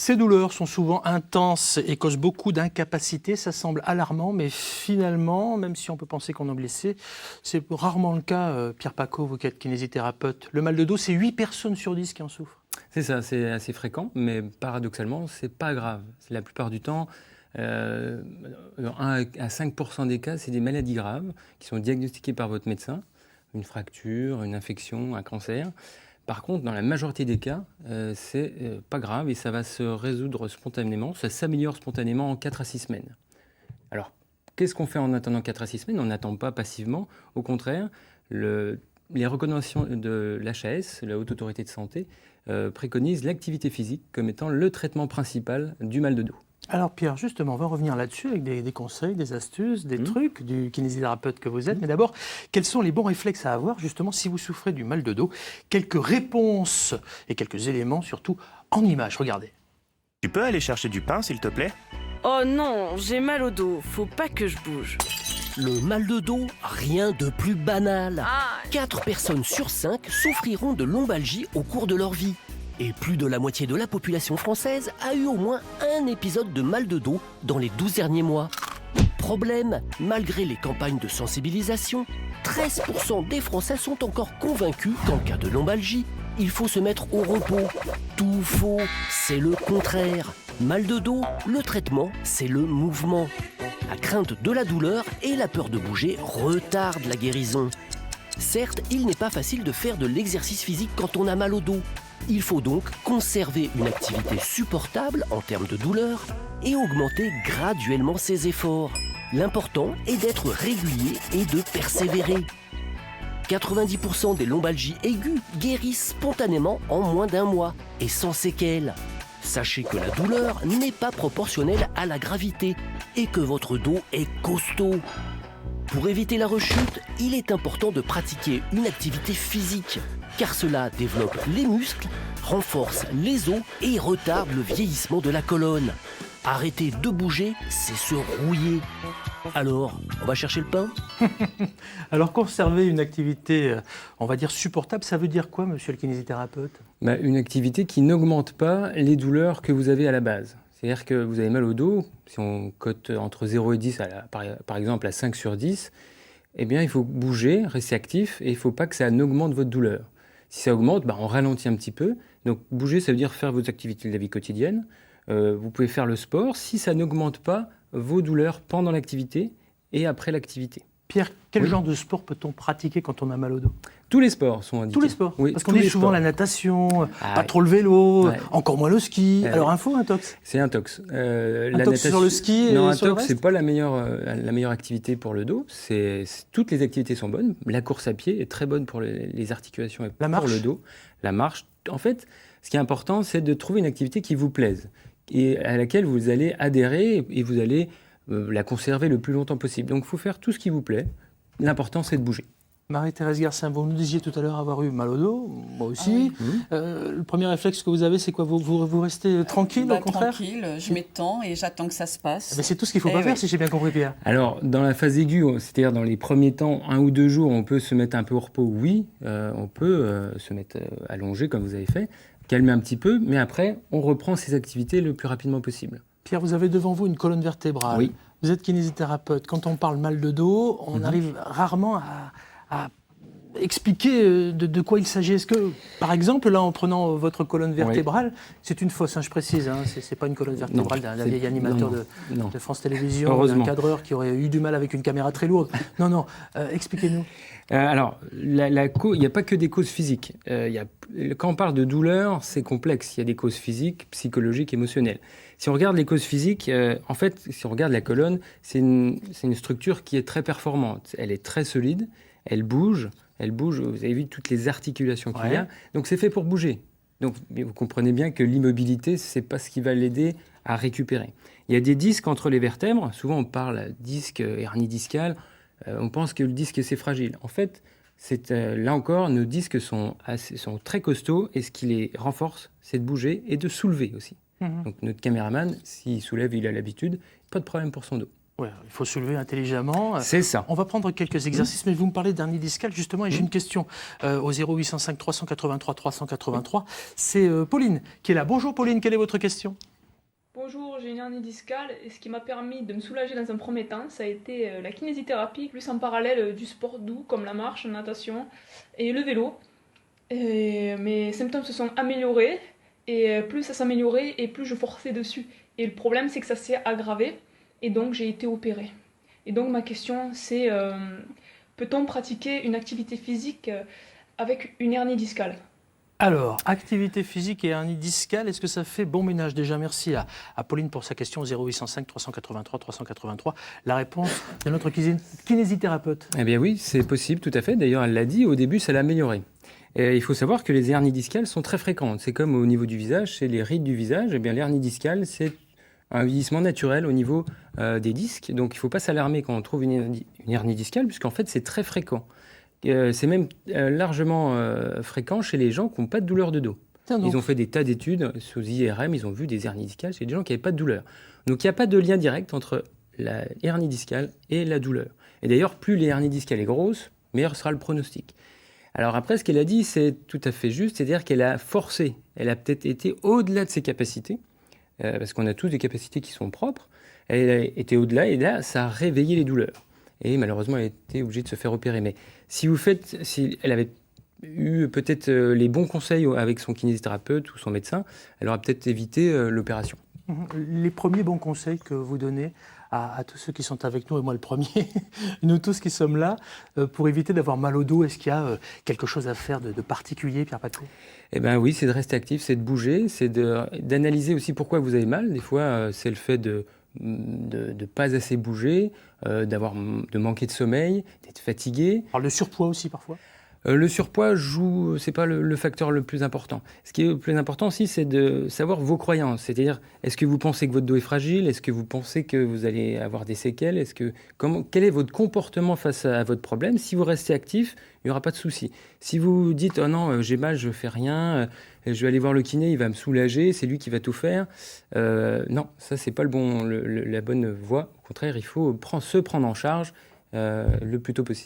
Ces douleurs sont souvent intenses et causent beaucoup d'incapacité. Ça semble alarmant, mais finalement, même si on peut penser qu'on est blessé, c'est rarement le cas. Pierre Pacaud, vous qui êtes kinésithérapeute, le mal de dos, c'est 8 personnes sur 10 qui en souffrent. C'est ça, c'est assez fréquent, mais paradoxalement, c'est pas grave. La plupart du temps, 1 à 5% des cas, c'est des maladies graves qui sont diagnostiquées par votre médecin, une fracture, une infection, un cancer. Par contre, dans la majorité des cas, c'est pas grave et ça va se résoudre spontanément, ça s'améliore spontanément en 4 à 6 semaines. Alors, qu'est-ce qu'on fait en attendant 4 à 6 semaines? On n'attend pas passivement, au contraire, les recommandations de l'HAS, la Haute Autorité de Santé, préconisent l'activité physique comme étant le traitement principal du mal de dos. Alors Pierre, justement, on va revenir là-dessus avec des conseils, des astuces, des trucs du kinésithérapeute que vous êtes. Mais d'abord, quels sont les bons réflexes à avoir justement si vous souffrez du mal de dos? Quelques réponses et quelques éléments surtout en images. Regardez. Tu peux aller chercher du pain, s'il te plaît? Oh non, j'ai mal au dos, faut pas que je bouge. Le mal de dos, rien de plus banal. 4 personnes sur 5 souffriront de lombalgie au cours de leur vie. Et plus de la moitié de la population française a eu au moins un épisode de mal de dos dans les 12 derniers mois. Problème, malgré les campagnes de sensibilisation, 13% des Français sont encore convaincus qu'en cas de lombalgie, il faut se mettre au repos. Tout faux, c'est le contraire. Mal de dos, le traitement, c'est le mouvement. La crainte de la douleur et la peur de bouger retardent la guérison. Certes, il n'est pas facile de faire de l'exercice physique quand on a mal au dos. Il faut donc conserver une activité supportable en termes de douleur et augmenter graduellement ses efforts. L'important est d'être régulier et de persévérer. 90% des lombalgies aiguës guérissent spontanément en moins d'1 mois et sans séquelles. Sachez que la douleur n'est pas proportionnelle à la gravité et que votre dos est costaud. Pour éviter la rechute, il est important de pratiquer une activité physique, car cela développe les muscles, renforce les os et retarde le vieillissement de la colonne. Arrêter de bouger, c'est se rouiller. Alors, on va chercher le pain? Alors conserver une activité, on va dire supportable, ça veut dire quoi, monsieur le kinésithérapeute? Une activité qui n'augmente pas les douleurs que vous avez à la base. C'est-à-dire que vous avez mal au dos, si on cote entre 0 et 10, par exemple à 5 sur 10, eh bien il faut bouger, rester actif, et il ne faut pas que ça n'augmente votre douleur. Si ça augmente, on ralentit un petit peu. Donc bouger, ça veut dire faire vos activités de la vie quotidienne. Vous pouvez faire le sport si ça n'augmente pas vos douleurs pendant l'activité et après l'activité. Pierre, quel genre de sport peut-on pratiquer quand on a mal au dos? Tous les sports sont indiqués. Tous les sports? Oui, parce qu'on dit souvent la natation, pas trop le vélo, encore moins le ski. Alors info, intox? C'est intox. Intox sur le ski? Non, sur le intox, reste? c'est pas la meilleure activité pour le dos. Toutes les activités sont bonnes. La course à pied est très bonne pour les articulations et pour le dos. La marche, en fait, ce qui est important, c'est de trouver une activité qui vous plaise et à laquelle vous allez adhérer et vous allez la conserver le plus longtemps possible. Donc, il faut faire tout ce qui vous plaît. L'important, c'est de bouger. Marie-Thérèse Garcin, vous nous disiez tout à l'heure avoir eu mal au dos, moi aussi. Le premier réflexe que vous avez, c'est quoi? Vous restez tranquille, au contraire? Tranquille, je m'étends et j'attends que ça se passe. Mais c'est tout ce qu'il ne faut pas faire, si j'ai bien compris, Pierre. Alors, dans la phase aiguë, c'est-à-dire dans les premiers temps, 1 ou 2 jours, on peut se mettre un peu au repos, oui. On peut se mettre allongé, comme vous avez fait, calmer un petit peu, mais après, on reprend ses activités le plus rapidement possible. Pierre, vous avez devant vous une colonne vertébrale. Oui. Vous êtes kinésithérapeute. Quand on parle mal de dos, on arrive rarement à expliquer de quoi il s'agit. Est-ce que, par exemple, là, en prenant votre colonne vertébrale, c'est une fausse, je précise, c'est pas une colonne vertébrale d'un vieil animateur de France Télévisions, d'un cadreur qui aurait eu du mal avec une caméra très lourde. Non, expliquez-nous. Alors, il n'y a pas que des causes physiques. Quand on parle de douleur, c'est complexe. Il y a des causes physiques, psychologiques, émotionnelles. Si on regarde les causes physiques, en fait, si on regarde la colonne, c'est une structure qui est très performante. Elle est très solide, elle bouge, vous avez vu toutes les articulations qu'il y a. Donc c'est fait pour bouger. Donc vous comprenez bien que l'immobilité, ce n'est pas ce qui va l'aider à récupérer. Il y a des disques entre les vertèbres. Souvent on parle disque, hernie discale. On pense que le disque c'est fragile. En fait, là encore, nos disques sont très costauds et ce qui les renforce, c'est de bouger et de soulever aussi. Donc notre caméraman, s'il soulève, il a l'habitude, pas de problème pour son dos. Ouais, il faut soulever intelligemment. C'est ça. On va prendre quelques exercices, mais vous me parlez d'hernie discale justement, et j'ai une question au 0805 383 383. C'est Pauline qui est là. Bonjour Pauline, quelle est votre question? Bonjour, j'ai une hernie discale et ce qui m'a permis de me soulager dans un premier temps, ça a été la kinésithérapie, plus en parallèle du sport doux comme la marche, la natation et le vélo. Et mes symptômes se sont améliorés et plus ça s'améliorait et plus je forçais dessus. Et le problème c'est que ça s'est aggravé et donc j'ai été opérée. Et donc ma question c'est peut-on pratiquer une activité physique avec une hernie discale ? Alors, activité physique et hernie discale, est-ce que ça fait bon ménage? Déjà, merci à Pauline pour sa question 0805 383 383. La réponse de notre kinésithérapeute. Eh bien oui, c'est possible, tout à fait. D'ailleurs, elle l'a dit, au début, ça l'a amélioré. Et il faut savoir que les hernies discales sont très fréquentes. C'est comme au niveau du visage, c'est les rides du visage. Eh bien, l'hernie discale, c'est un vieillissement naturel au niveau des disques. Donc, il ne faut pas s'alarmer quand on trouve une hernie discale, puisqu'en fait, c'est très fréquent. C'est même largement fréquent chez les gens qui n'ont pas de douleur de dos. Ils ont fait des tas d'études sous IRM, ils ont vu des hernies discales chez des gens qui n'avaient pas de douleur. Donc il n'y a pas de lien direct entre la hernie discale et la douleur. Et d'ailleurs, plus l'hernie discale est grosse, meilleur sera le pronostic. Alors après, ce qu'elle a dit, c'est tout à fait juste, c'est-à-dire qu'elle a forcé, elle a peut-être été au-delà de ses capacités, parce qu'on a tous des capacités qui sont propres, elle a été au-delà, et là, ça a réveillé les douleurs. Et malheureusement, elle a été obligée de se faire opérer. Mais si elle avait eu peut-être les bons conseils avec son kinésithérapeute ou son médecin, elle aurait peut-être évité l'opération. Les premiers bons conseils que vous donnez à tous ceux qui sont avec nous, et moi le premier, nous tous qui sommes là, pour éviter d'avoir mal au dos, est-ce qu'il y a quelque chose à faire de particulier, Pierre Patou? Eh bien oui, c'est de rester actif, c'est de bouger, c'est d'analyser aussi pourquoi vous avez mal. Des fois, c'est le fait de pas assez bouger, de manquer de sommeil, d'être fatigué. Alors le surpoids aussi parfois? Le surpoids c'est pas le facteur le plus important. Ce qui est le plus important aussi, c'est de savoir vos croyances. C'est-à-dire, est-ce que vous pensez que votre dos est fragile? Est-ce que vous pensez que vous allez avoir des séquelles? Quel est votre comportement face à votre problème? Si vous restez actif, il n'y aura pas de souci. Si vous dites « Oh non, j'ai mal, je fais rien, je vais aller voir le kiné, il va me soulager, c'est lui qui va tout faire », non, ça c'est pas la bonne voie. Au contraire, il faut se prendre en charge le plus tôt possible.